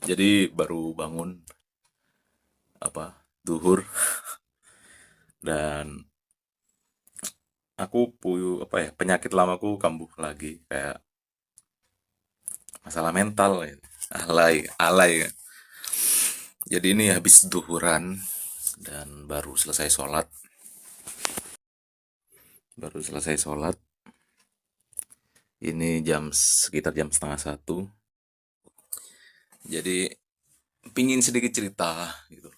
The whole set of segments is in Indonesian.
Jadi baru bangun duhur, dan aku penyakit lamaku kambuh lagi, kayak masalah mental ya. Alay, alay ya. Jadi ini habis duhuran dan baru selesai sholat. Ini sekitar jam setengah satu. Jadi pingin sedikit cerita gitu.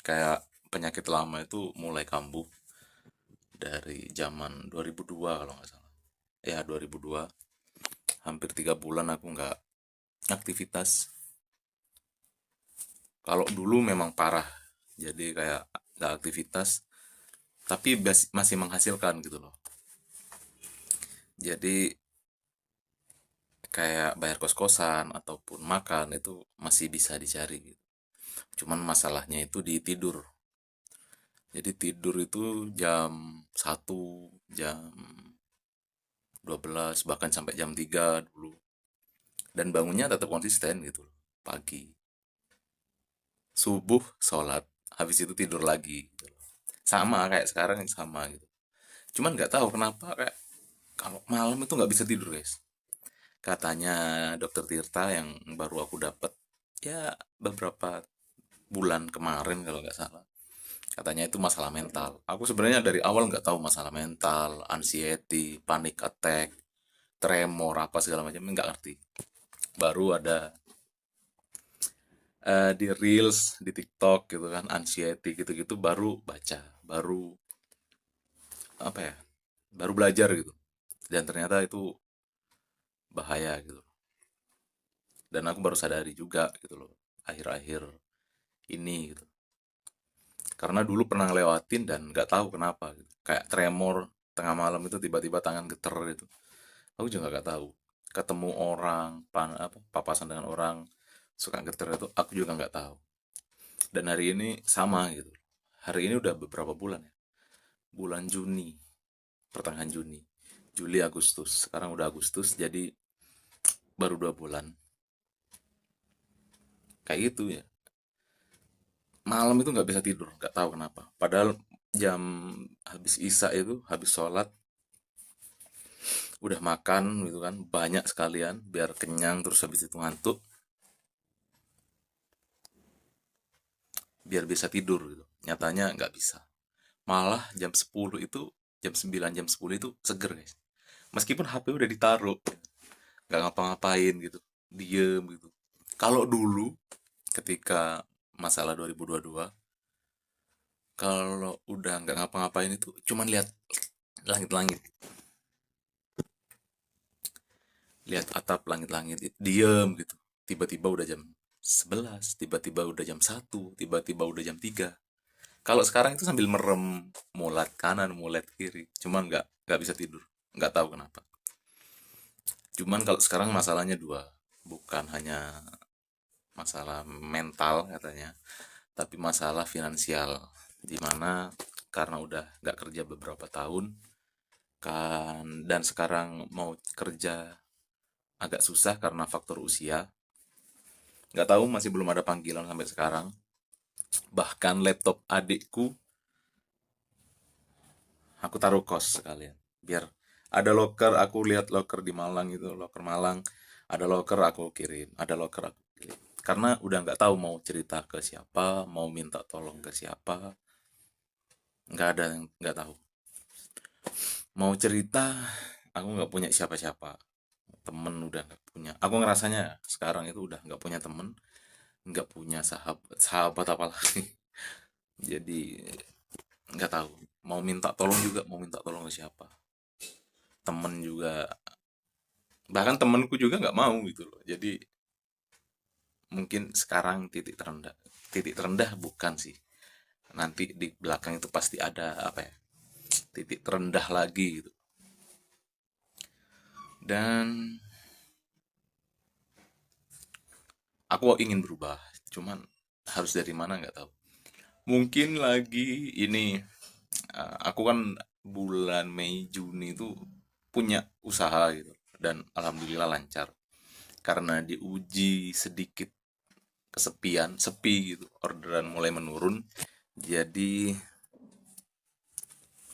Kayak penyakit lama itu mulai kambuh dari zaman 2002 kalau nggak salah. Ya 2002, hampir 3 bulan aku nggak aktivitas. Kalau dulu memang parah, jadi kayak nggak aktivitas, tapi masih menghasilkan gitu loh. Jadi kayak bayar kos-kosan ataupun makan itu masih bisa dicari gitu. Cuman masalahnya itu di tidur. Jadi tidur itu jam 1, jam 12, bahkan sampai jam 3 dulu. Dan bangunnya tetap konsisten gitu loh. Pagi, subuh, sholat, habis itu tidur lagi gitu loh. Sama kayak sekarang, sama gitu. Cuman nggak tahu kenapa kayak kalau malam itu nggak bisa tidur, guys. Katanya dokter Tirta yang baru aku dapat ya beberapa bulan kemarin kalau nggak salah. Katanya itu masalah mental. Aku sebenarnya dari awal nggak tahu masalah mental, anxiety, panic attack, tremor apa segala macam, nggak ngerti. Baru ada di reels di TikTok gitu kan, anxiety gitu-gitu, baru baca, baru apa ya, baru belajar gitu. Dan ternyata itu bahaya gitu. Dan aku baru sadari juga gitu loh akhir-akhir ini gitu. Karena dulu pernah ngelewatin dan nggak tahu kenapa gitu. Kayak tremor tengah malam itu tiba-tiba tangan geter gitu. Aku juga nggak tahu. Ketemu orang, papasan dengan orang suka geter itu, aku juga nggak tahu. Dan hari ini sama gitu. Hari ini udah beberapa bulan ya. Bulan Juni, pertengahan Juni, Juli, Agustus. Sekarang udah Agustus, jadi baru 2 bulan. Kayak gitu ya. Malam itu nggak bisa tidur, nggak tahu kenapa. Padahal jam habis Isya itu, habis sholat, udah makan gitu kan, banyak sekalian, biar kenyang, terus habis itu ngantuk, biar bisa tidur gitu. Nyatanya nggak bisa. Malah jam 10 itu, jam 9, jam 10 itu seger, guys. Meskipun HP udah ditaruh, nggak ngapa-ngapain gitu, diem gitu. Kalau dulu, ketika masalah 2022, kalau udah nggak ngapa-ngapain itu cuman lihat langit-langit, lihat atap, langit-langit, diem gitu. Tiba-tiba udah jam 11, tiba-tiba udah jam 1, tiba-tiba udah jam 3. Kalau sekarang itu sambil merem, mulat kanan, mulat kiri, cuman nggak bisa tidur, nggak tahu kenapa. Cuman kalau sekarang masalahnya dua, bukan hanya masalah mental katanya, tapi masalah finansial. Dimana karena udah nggak kerja beberapa tahun kan, dan sekarang mau kerja agak susah karena faktor usia. Nggak tahu, masih belum ada panggilan sampai sekarang. Bahkan laptop adikku aku taruh kos sekalian, biar ada loker. Aku lihat loker di Malang itu, loker Malang, ada loker aku kirim, ada loker aku kirim. Karena udah nggak tahu mau cerita ke siapa, mau minta tolong ke siapa, nggak ada yang nggak tahu. Mau cerita, aku nggak punya siapa-siapa. Temen udah nggak punya. Aku ngerasanya sekarang itu udah nggak punya temen, nggak punya sahabat, sahabat apa lagi. Jadi nggak tahu. Mau minta tolong juga, mau minta tolong ke siapa. Temen juga, bahkan temenku juga nggak mau gitu loh. Jadi mungkin sekarang titik terendah bukan sih, nanti di belakang itu pasti ada apa ya, titik terendah lagi gitu. Dan aku ingin berubah, cuman harus dari mana nggak tahu. Mungkin lagi ini, aku kan bulan Mei Juni itu punya usaha gitu, dan alhamdulillah lancar karena diuji sedikit sepi gitu, orderan mulai menurun. Jadi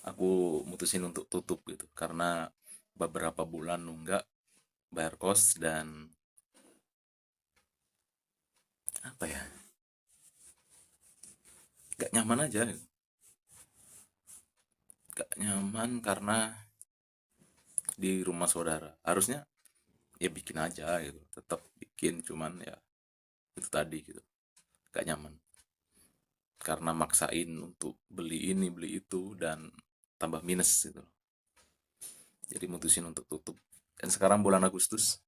aku mutusin untuk tutup gitu karena beberapa bulan nunggak bayar kos, dan apa ya, gak nyaman aja gitu. Gak nyaman karena di rumah saudara harusnya ya bikin aja gitu, tetap bikin, cuman ya itu tadi gitu, gak nyaman karena maksain untuk beli ini beli itu dan tambah minus gitu. Jadi mutusin untuk tutup, dan sekarang bulan Agustus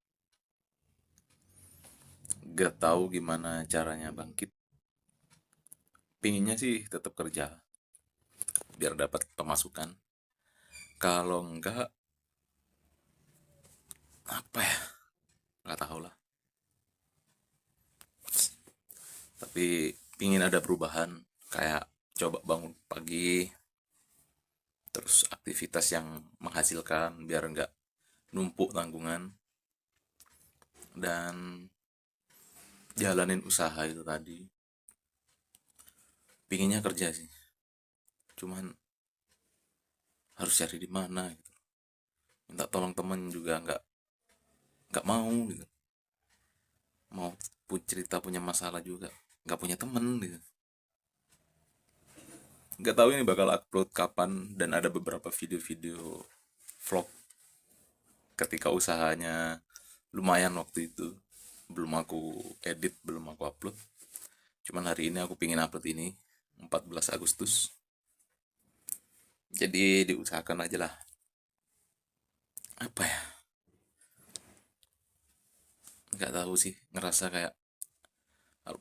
gak tahu gimana caranya bangkit. Pinginnya sih tetap kerja biar dapat pemasukan, kalau enggak apa ya, nggak tahu lah, tapi pingin ada perubahan, kayak coba bangun pagi terus aktivitas yang menghasilkan biar nggak numpuk tanggungan, dan jalanin usaha itu tadi. Pinginnya kerja sih, cuman harus cari di mana gitu. Minta tolong temen juga nggak mau gitu, mau cerita punya masalah juga nggak punya temen gitu. Nggak tahu ini bakal upload kapan, dan ada beberapa video-video vlog ketika usahanya lumayan waktu itu, belum aku edit, belum aku upload. Cuman hari ini aku pingin upload ini 14 Agustus, jadi diusahakan aja lah. Apa ya, nggak tahu sih, ngerasa kayak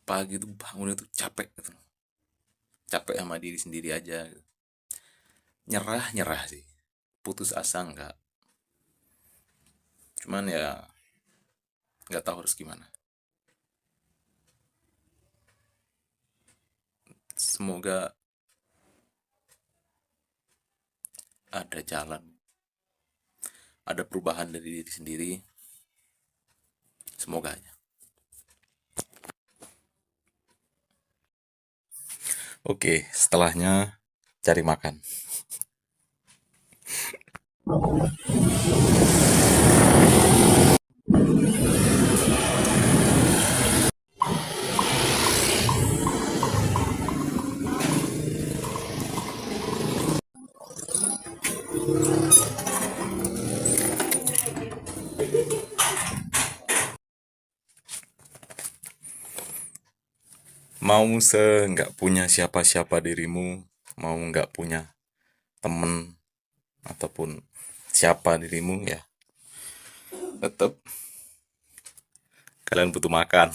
pagi tuh bangun itu capek gitu, capek sama diri sendiri aja gitu. Nyerah nyerah sih, putus asa nggak, cuman ya nggak tahu harus gimana. Semoga ada jalan, ada perubahan dari diri sendiri, semoga aja. Oke, setelahnya cari makan. Mau nggak punya siapa-siapa dirimu, mau nggak punya temen ataupun siapa dirimu, ya tetap kalian butuh makan.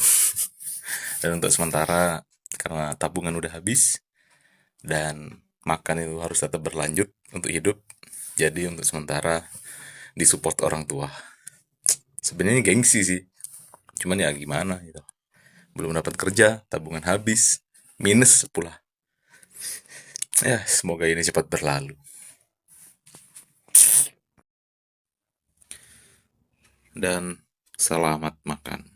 Dan untuk sementara, karena tabungan udah habis dan makan itu harus tetap berlanjut untuk hidup, jadi untuk sementara disupport orang tua. Sebenarnya gengsi sih, cuman ya gimana gitu, belum dapat kerja, tabungan habis, minus pula. Ya semoga ini cepat berlalu, dan selamat makan.